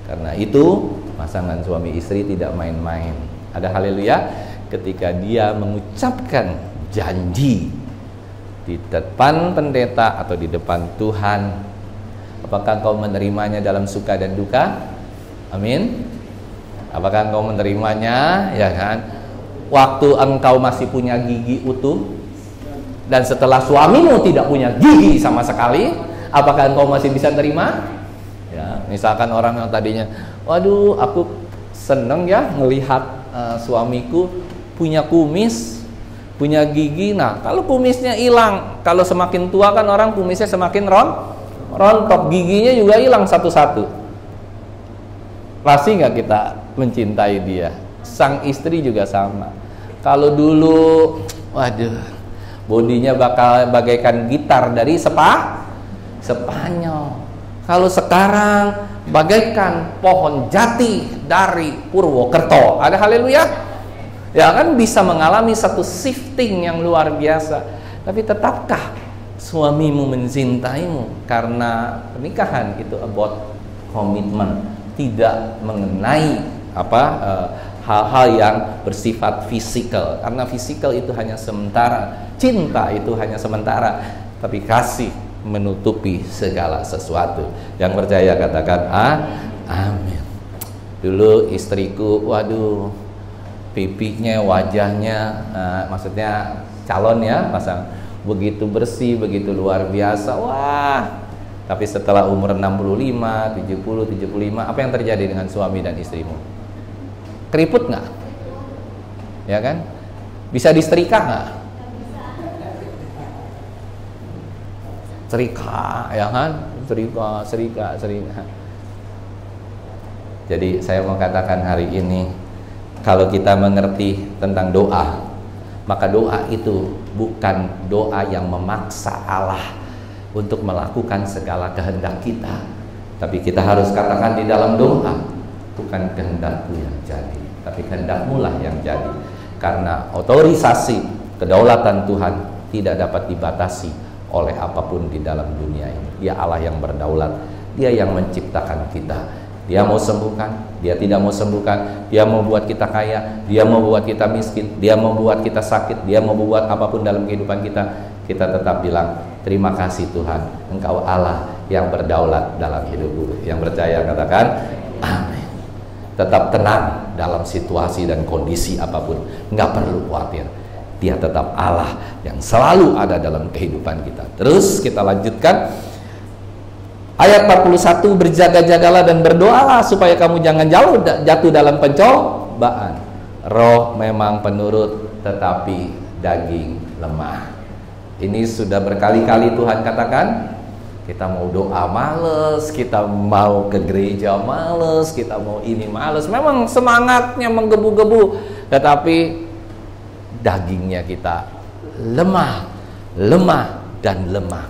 Karena itu pasangan suami istri tidak main-main. Ada haleluya? Ketika dia mengucapkan janji di depan pendeta atau di depan Tuhan, apakah kau menerimanya dalam suka dan duka? Amin. Apakah engkau menerimanya, ya kan? Waktu engkau masih punya gigi utuh, dan setelah suamimu tidak punya gigi sama sekali, apakah engkau masih bisa terima? Ya, misalkan orang yang tadinya, waduh, aku seneng ya ngelihat suamiku punya kumis, punya gigi. Nah, kalau kumisnya hilang, kalau semakin tua kan orang kumisnya semakin rontok, giginya juga hilang satu-satu. Pasti nggak kita mencintai dia? Sang istri juga sama. Kalau dulu, waduh, bodinya bakal bagaikan gitar dari Spanyol. Kalau sekarang bagaikan pohon jati dari Purwokerto. Ada haleluya? Ya kan, bisa mengalami satu shifting yang luar biasa. Tapi tetapkah suamimu mencintaimu? Karena pernikahan itu about komitmen, tidak mengenai hal-hal yang bersifat fisikal. Karena fisikal itu hanya sementara, cinta itu hanya sementara, tapi kasih menutupi segala sesuatu. Yang percaya katakan amin. Dulu istriku, waduh, pipinya, wajahnya, maksudnya calon ya, pasang, begitu bersih, begitu luar biasa. Wah, tapi setelah umur 65, 70, 75, apa yang terjadi dengan suami dan istrimu? Keriput nggak? Ya kan? Bisa disetrika nggak? Serika, ya kan? Serika. Jadi saya mau katakan hari ini, kalau kita mengerti tentang doa, maka doa itu bukan doa yang memaksa Allah untuk melakukan segala kehendak kita, tapi kita harus katakan di dalam doa, bukan kehendakku yang jadi, tapi kehendakmu lah yang jadi. Karena otorisasi kedaulatan Tuhan tidak dapat dibatasi oleh apapun di dalam dunia ini. Dia Allah yang berdaulat, Dia yang menciptakan kita. Dia mau sembuhkan, Dia tidak mau sembuhkan. Dia mau buat kita kaya, Dia mau buat kita miskin, Dia mau buat kita sakit, Dia mau buat apapun dalam kehidupan kita. Kita tetap bilang, terima kasih Tuhan, Engkau Allah yang berdaulat dalam hidupku. Yang percaya katakan amin. Tetap tenang dalam situasi dan kondisi apapun, nggak perlu khawatir. Dia tetap Allah yang selalu ada dalam kehidupan kita. Terus kita lanjutkan ayat 41, berjaga-jagalah dan berdoalah supaya kamu jangan jatuh dalam pencobaan. Roh memang penurut, tetapi daging lemah. Ini sudah berkali-kali Tuhan katakan. Kita mau doa males, kita mau ke gereja males, kita mau ini males. Memang semangatnya menggebu-gebu, tetapi dagingnya kita lemah dan lemah.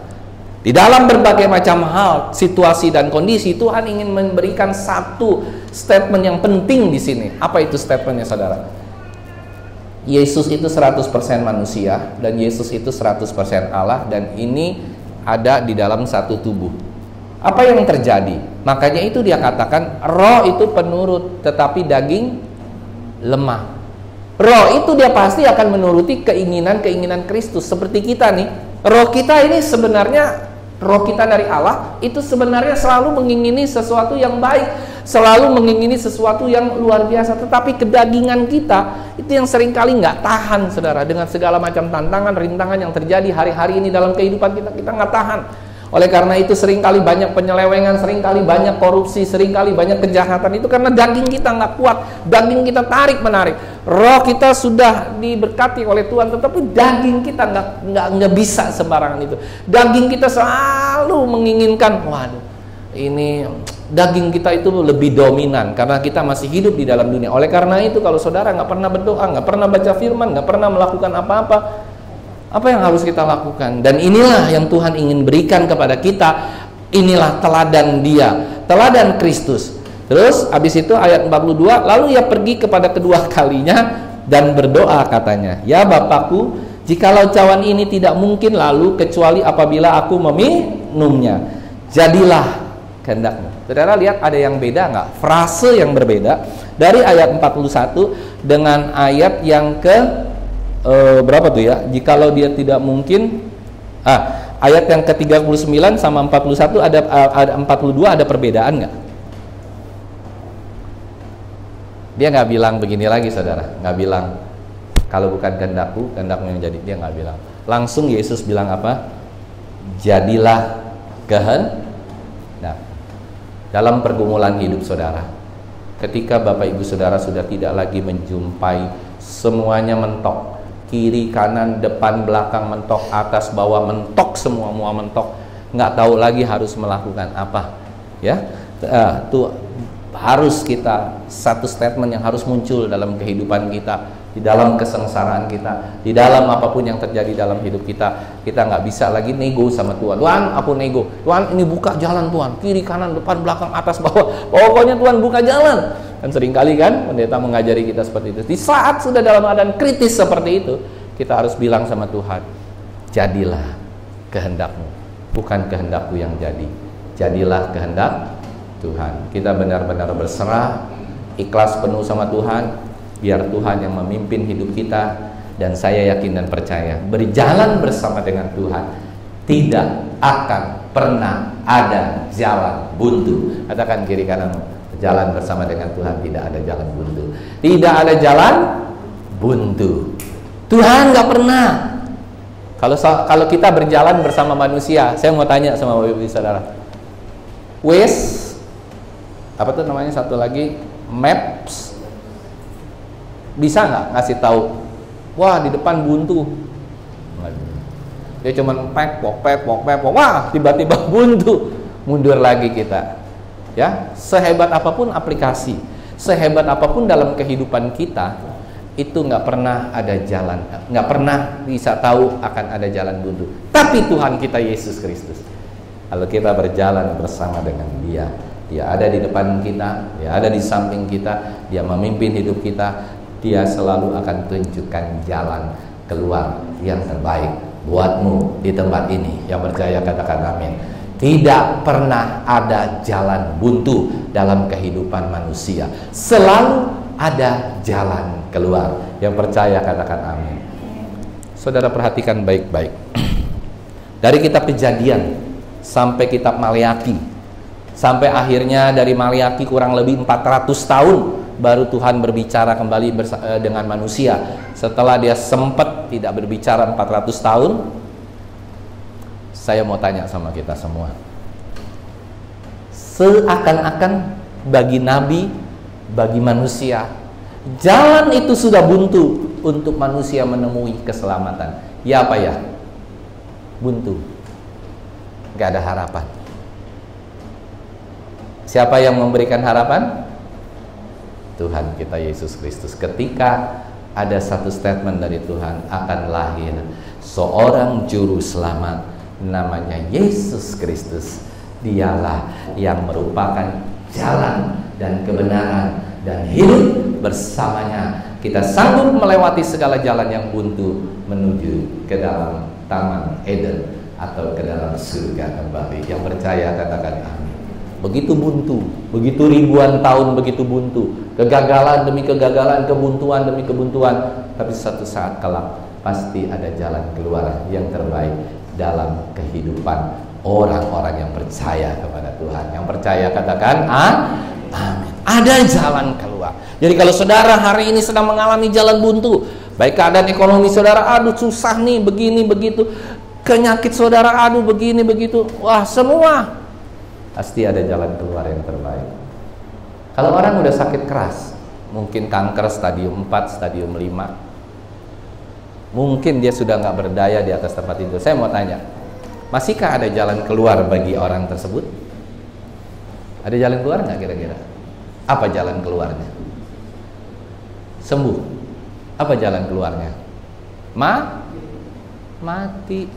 Di dalam berbagai macam hal, situasi dan kondisi, Tuhan ingin memberikan satu statement yang penting di sini. Apa itu statementnya, saudara? Yesus itu 100% manusia dan Yesus itu 100% Allah, dan ini ada di dalam satu tubuh. Apa yang terjadi? Makanya itu dia katakan roh itu penurut, tetapi daging lemah. Roh itu dia pasti akan menuruti keinginan Kristus. Seperti kita nih, roh kita ini sebenarnya Roh kita dari Allah itu sebenarnya selalu mengingini sesuatu yang baik, selalu mengingini sesuatu yang luar biasa. Tetapi kedagingan kita itu yang seringkali nggak tahan, saudara, dengan segala macam tantangan, rintangan yang terjadi hari-hari ini dalam kehidupan kita. Kita nggak tahan. Oleh karena itu seringkali banyak penyelewengan, seringkali banyak korupsi, seringkali banyak kejahatan. Itu karena daging kita nggak kuat, daging kita tarik-menarik. Roh kita sudah diberkati oleh Tuhan, tetapi daging kita nggak bisa sembarangan itu. Daging kita selalu menginginkan, waduh, ini daging kita itu lebih dominan karena kita masih hidup di dalam dunia. Oleh karena itu kalau saudara nggak pernah berdoa, nggak pernah baca firman, nggak pernah melakukan apa-apa, apa yang harus kita lakukan? Dan inilah yang Tuhan ingin berikan kepada kita. Inilah teladan Dia, teladan Kristus. Terus habis itu ayat 42, lalu ia pergi kepada kedua kalinya dan berdoa katanya, ya Bapakku, jikalau cawan ini tidak mungkin lalu kecuali apabila aku meminumnya, jadilah kehendakmu. Saudara lihat ada yang beda nggak? Frase yang berbeda dari ayat 41 dengan ayat yang ke berapa tuh ya? Jikalau dia tidak mungkin, ayat yang ke-39 sama 41 ada 42 ada perbedaan nggak? Dia nggak bilang begini lagi, saudara. Nggak bilang kalau bukan kehendakku, kehendakmu yang jadi. Dia nggak bilang. Langsung Yesus bilang apa? Jadilah kehendak. Dalam pergumulan hidup saudara, ketika Bapak Ibu Saudara sudah tidak lagi menjumpai, semuanya mentok, kiri kanan depan belakang mentok, atas bawah mentok, semua mentok, nggak tahu lagi harus melakukan apa, ya. Tuh harus kita, satu statement yang harus muncul dalam kehidupan kita, di dalam kesengsaraan kita, di dalam apapun yang terjadi dalam hidup kita. Kita nggak bisa lagi nego sama Tuhan. Tuhan, aku nego. Tuhan, ini buka jalan Tuhan, kiri kanan depan belakang atas bawah, pokoknya Tuhan buka jalan. Dan seringkali kan pendeta mengajari kita seperti itu. Di saat sudah dalam keadaan kritis seperti itu, kita harus bilang sama Tuhan, jadilah kehendakmu, bukan kehendakku yang jadi. Jadilah kehendak Tuhan. Kita benar-benar berserah, ikhlas penuh sama Tuhan, biar Tuhan yang memimpin hidup kita. Dan saya yakin dan percaya, berjalan bersama dengan Tuhan tidak akan pernah ada jalan buntu. Katakan kiri kanan, jalan bersama dengan Tuhan tidak ada jalan buntu. Tidak ada jalan buntu. Tuhan nggak pernah. Kalau kita berjalan bersama manusia, saya mau tanya sama Bapak Ibu Saudara, apa tuh namanya satu lagi, Maps, bisa nggak ngasih tahu, wah di depan buntu? Dia cuman pok, wah tiba-tiba buntu, mundur lagi kita. Ya, sehebat apapun aplikasi, sehebat apapun dalam kehidupan kita, itu nggak pernah ada jalan, nggak pernah bisa tahu akan ada jalan buntu. Tapi Tuhan kita Yesus Kristus, kalau kita berjalan bersama dengan Dia, Dia ada di depan kita, Dia ada di samping kita, Dia memimpin hidup kita, Dia selalu akan tunjukkan jalan keluar yang terbaik buatmu di tempat ini. Yang percaya katakan amin. Tidak pernah ada jalan buntu dalam kehidupan manusia, selalu ada jalan keluar. Yang percaya katakan amin. Saudara perhatikan baik-baik. Dari kitab Kejadian sampai kitab Maleaki, sampai akhirnya dari Maleaki kurang lebih 400 tahun baru Tuhan berbicara kembali dengan manusia. Setelah Dia sempat tidak berbicara 400 tahun, saya mau tanya sama kita semua, seakan-akan bagi nabi, bagi manusia, jalan itu sudah buntu untuk manusia menemui keselamatan. Ya apa ya? Buntu. Gak ada harapan. Siapa yang memberikan harapan? Tuhan kita Yesus Kristus. Ketika ada satu statement dari Tuhan, akan lahir seorang juru selamat namanya Yesus Kristus. Dialah yang merupakan jalan dan kebenaran dan hidup. Bersamanya kita sanggup melewati segala jalan yang buntu menuju ke dalam Taman Eden atau ke dalam surga kembali. Yang percaya katakan amin. Begitu buntu, begitu ribuan tahun begitu buntu, kegagalan demi kegagalan, kebuntuan demi kebuntuan, tapi satu saat kelak pasti ada jalan keluar yang terbaik dalam kehidupan orang-orang yang percaya kepada Tuhan. Yang percaya katakan amin. Ada jalan keluar. Jadi kalau saudara hari ini sedang mengalami jalan buntu, baik keadaan ekonomi saudara, aduh susah nih, begini begitu, penyakit saudara, aduh begini begitu, wah semua, pasti ada jalan keluar yang terbaik. Kalau orang udah sakit keras, mungkin kanker stadium 4, stadium 5, mungkin dia sudah nggak berdaya di atas tempat tidur. Saya mau tanya, masihkah ada jalan keluar bagi orang tersebut? Ada jalan keluar nggak kira-kira? Apa jalan keluarnya? Sembuh. Apa jalan keluarnya? Mati,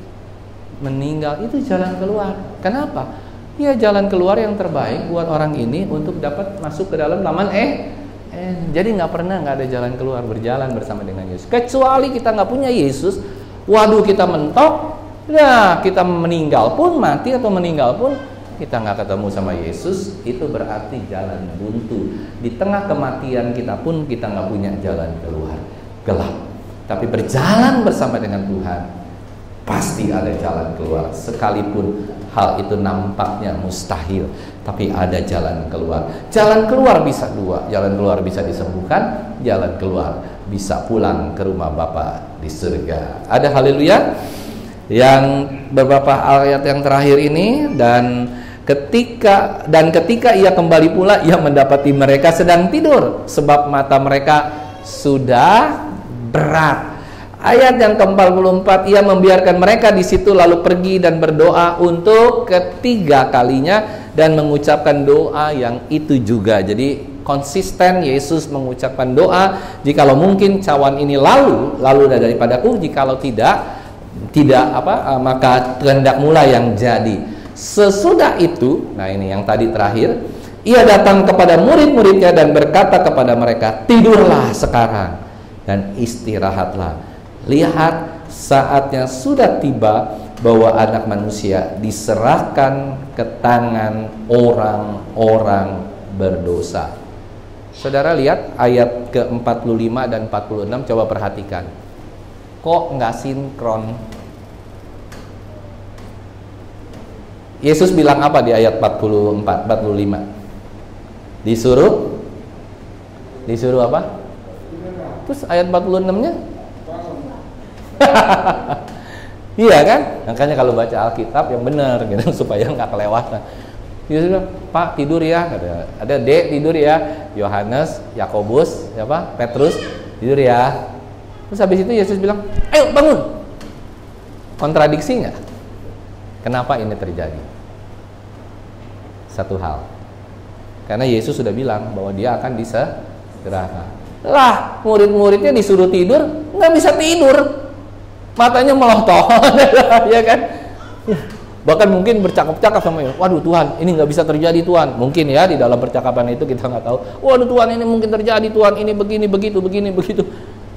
meninggal, itu jalan keluar. Kenapa? Ya jalan keluar yang terbaik buat orang ini untuk dapat masuk ke dalam taman jadi nggak ada jalan keluar berjalan bersama dengan Yesus. Kecuali kita nggak punya Yesus, waduh kita mentok, ya kita meninggal pun, mati atau meninggal pun, kita nggak ketemu sama Yesus, itu berarti jalan buntu. Di tengah kematian kita pun kita nggak punya jalan keluar, gelap. Tapi berjalan bersama dengan Tuhan, pasti ada jalan keluar. Sekalipun hal itu nampaknya mustahil, tapi ada jalan keluar. Jalan keluar bisa dua, jalan keluar bisa disembuhkan, jalan keluar bisa pulang ke rumah Bapa di surga. Ada haleluya. Yang beberapa ayat yang terakhir ini, dan ketika ia kembali pula, ia mendapati mereka sedang tidur, sebab mata mereka sudah berat. Ayat yang ke-44, ia membiarkan mereka di situ lalu pergi dan berdoa untuk ketiga kalinya dan mengucapkan doa yang itu juga. Jadi konsisten Yesus mengucapkan doa, jikalau mungkin cawan ini lalu daripadaku, jikalau tidak maka kehendak mula yang jadi. Sesudah itu, nah ini yang tadi terakhir, ia datang kepada murid-muridnya dan berkata kepada mereka, tidurlah sekarang dan istirahatlah. Lihat, saatnya sudah tiba bahwa anak manusia diserahkan ke tangan orang-orang berdosa. Saudara lihat ayat ke-45 dan 46, coba perhatikan. Kok nggak sinkron? Yesus bilang apa di ayat 44, 45? Disuruh apa? Terus ayat 46-nya? Iya kan? Makanya kalau baca Alkitab yang benar gitu supaya nggak kelewatan. Yesus bilang, Pak tidur ya, ada D tidur ya, Yohanes, Yakobus, siapa? Petrus tidur ya. Terus habis itu Yesus bilang, ayo bangun. Kontradiksi nggak? Kenapa ini terjadi? Satu hal, karena Yesus sudah bilang bahwa dia akan disegerakan. Lah, murid-muridnya disuruh tidur, nggak bisa tidur. Matanya melotot, ya kan? Bahkan mungkin bercakap-cakap sama Yesus. Waduh Tuhan, ini nggak bisa terjadi Tuhan. Mungkin ya di dalam percakapan itu kita nggak tahu. Waduh Tuhan, ini mungkin terjadi Tuhan. Ini begini begitu.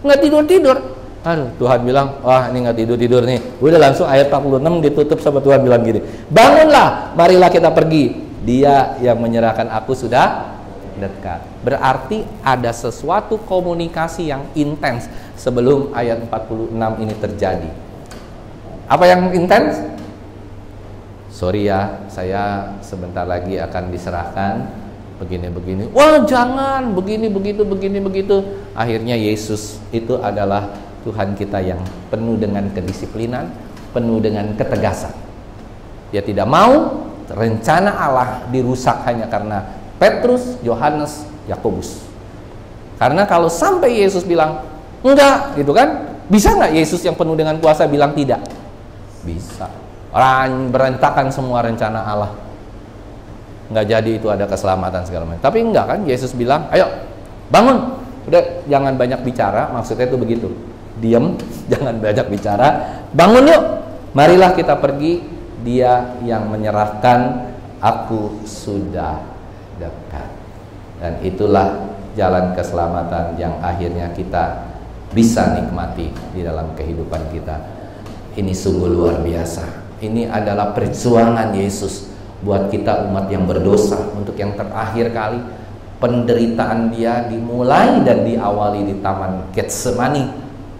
Nggak tidur. Aduh, Tuhan bilang, wah ini nggak tidur nih. Udah langsung ayat 46 ditutup sama Tuhan bilang gini, bangunlah, marilah kita pergi. Dia yang menyerahkan aku sudah dekat. Berarti ada sesuatu komunikasi yang intens sebelum ayat 46 ini terjadi. Apa yang intens? Sorry ya, saya sebentar lagi akan diserahkan begini. Wah jangan, begini begitu. Akhirnya Yesus itu adalah Tuhan kita yang penuh dengan kedisiplinan, penuh dengan ketegasan. Dia tidak mau rencana Allah dirusak hanya karena Petrus, Yohanes, Yakobus. Karena kalau sampai Yesus bilang enggak, gitu kan? Bisa nggak Yesus yang penuh dengan kuasa bilang tidak? Bisa. Berantakan semua rencana Allah. Nggak jadi itu ada keselamatan segala macam. Tapi enggak kan? Yesus bilang, ayo bangun. Udah jangan banyak bicara, maksudnya itu begitu. Diam, jangan banyak bicara. Bangun yuk, marilah kita pergi. Dia yang menyerahkan aku sudah dekat. Dan itulah jalan keselamatan yang akhirnya kita bisa nikmati di dalam kehidupan kita. Ini sungguh luar biasa. Ini adalah perjuangan Yesus buat kita umat yang berdosa. Untuk yang terakhir kali, penderitaan dia dimulai dan diawali di Taman Getsemani,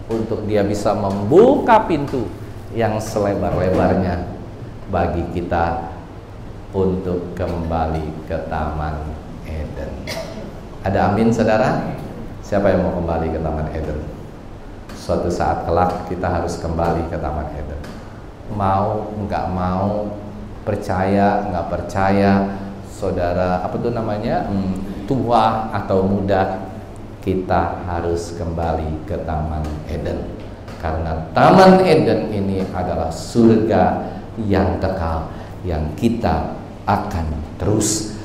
untuk dia bisa membuka pintu yang selebar-lebarnya bagi kita untuk kembali ke Taman Eden. Ada amin saudara? Siapa yang mau kembali ke Taman Eden? Suatu saat kelak kita harus kembali ke Taman Eden. Mau nggak mau, percaya nggak percaya, saudara tua atau muda, kita harus kembali ke Taman Eden. Karena Taman Eden ini adalah surga yang kekal, yang kita akan terus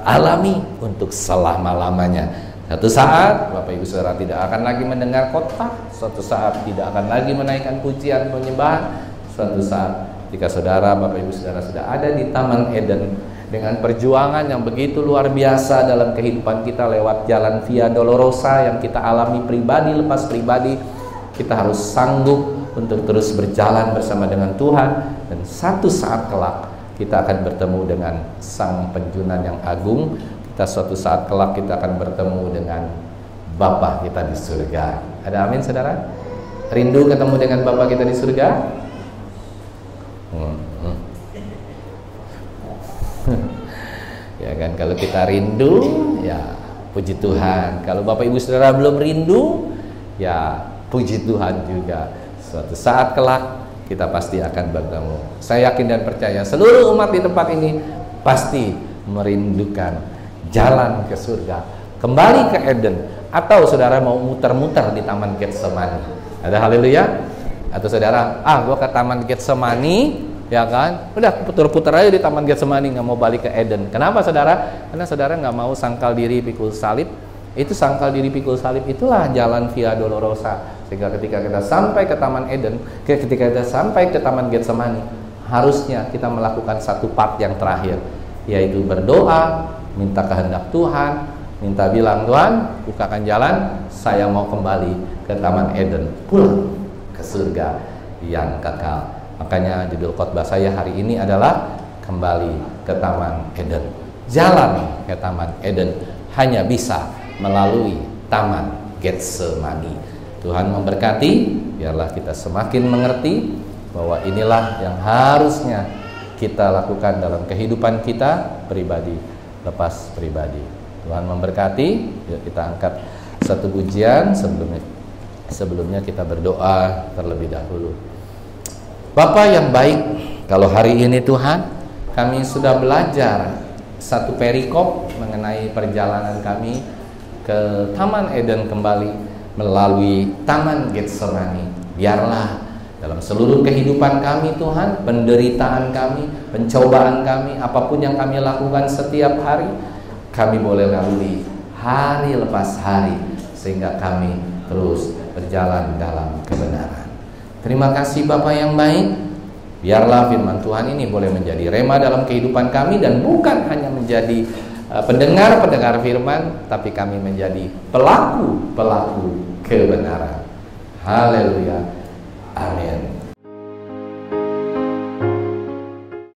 alami untuk selama-lamanya. Satu saat Bapak Ibu Saudara tidak akan lagi mendengar khotbah, suatu saat tidak akan lagi menaikkan pujian penyembahan. Suatu saat jika saudara, Bapak Ibu Saudara sudah ada di Taman Eden dengan perjuangan yang begitu luar biasa dalam kehidupan kita lewat jalan Via Dolorosa yang kita alami pribadi lepas pribadi, kita harus sanggup untuk terus berjalan bersama dengan Tuhan, dan satu saat kelak kita akan bertemu dengan Sang Penjunan yang agung. Kita suatu saat kelak kita akan bertemu dengan Bapa kita di surga. Ada amin saudara? Rindu ketemu dengan Bapa kita di surga? Ya kan, kalau kita rindu, ya puji Tuhan. Kalau Bapak Ibu Saudara belum rindu, ya puji Tuhan juga. Suatu saat kelak kita pasti akan bertemu. Saya yakin dan percaya seluruh umat di tempat ini pasti merindukan jalan ke surga, kembali ke Eden, atau saudara mau muter-muter di Taman Getsemani. Ada haleluya? Atau saudara, gua ke Taman Getsemani, ya kan, udah putar-putar aja di Taman Getsemani, nggak mau balik ke Eden. Kenapa saudara? Karena saudara nggak mau sangkal diri pikul salib. Itu sangkal diri pikul salib, itulah jalan Via Dolorosa. Sehingga ketika kita sampai ke Taman Eden, ketika kita sampai ke Taman Getsemani, harusnya kita melakukan satu part yang terakhir, yaitu berdoa, minta kehendak Tuhan, minta bilang, Tuhan bukakan jalan, saya mau kembali ke Taman Eden, pulang ke surga yang kekal. Makanya judul khotbah saya hari ini adalah kembali ke Taman Eden. Jalan ke Taman Eden hanya bisa melalui Taman Getsemani. Tuhan memberkati, biarlah kita semakin mengerti bahwa inilah yang harusnya kita lakukan dalam kehidupan kita pribadi lepas pribadi. Tuhan memberkati. Yuk kita angkat satu pujian sebelumnya kita berdoa terlebih dahulu. Bapa yang baik, kalau hari ini Tuhan kami sudah belajar satu perikop mengenai perjalanan kami ke Taman Eden kembali melalui Taman Getsemani. Biarlah dalam seluruh kehidupan kami Tuhan, penderitaan kami, pencobaan kami, apapun yang kami lakukan setiap hari, kami boleh lalui hari lepas hari, sehingga kami terus berjalan dalam kebenaran. Terima kasih Bapa yang baik. Biarlah firman Tuhan ini boleh menjadi rema dalam kehidupan kami, dan bukan hanya menjadi pendengar-pendengar firman, tapi kami menjadi pelaku-pelaku kebenaran. Haleluya.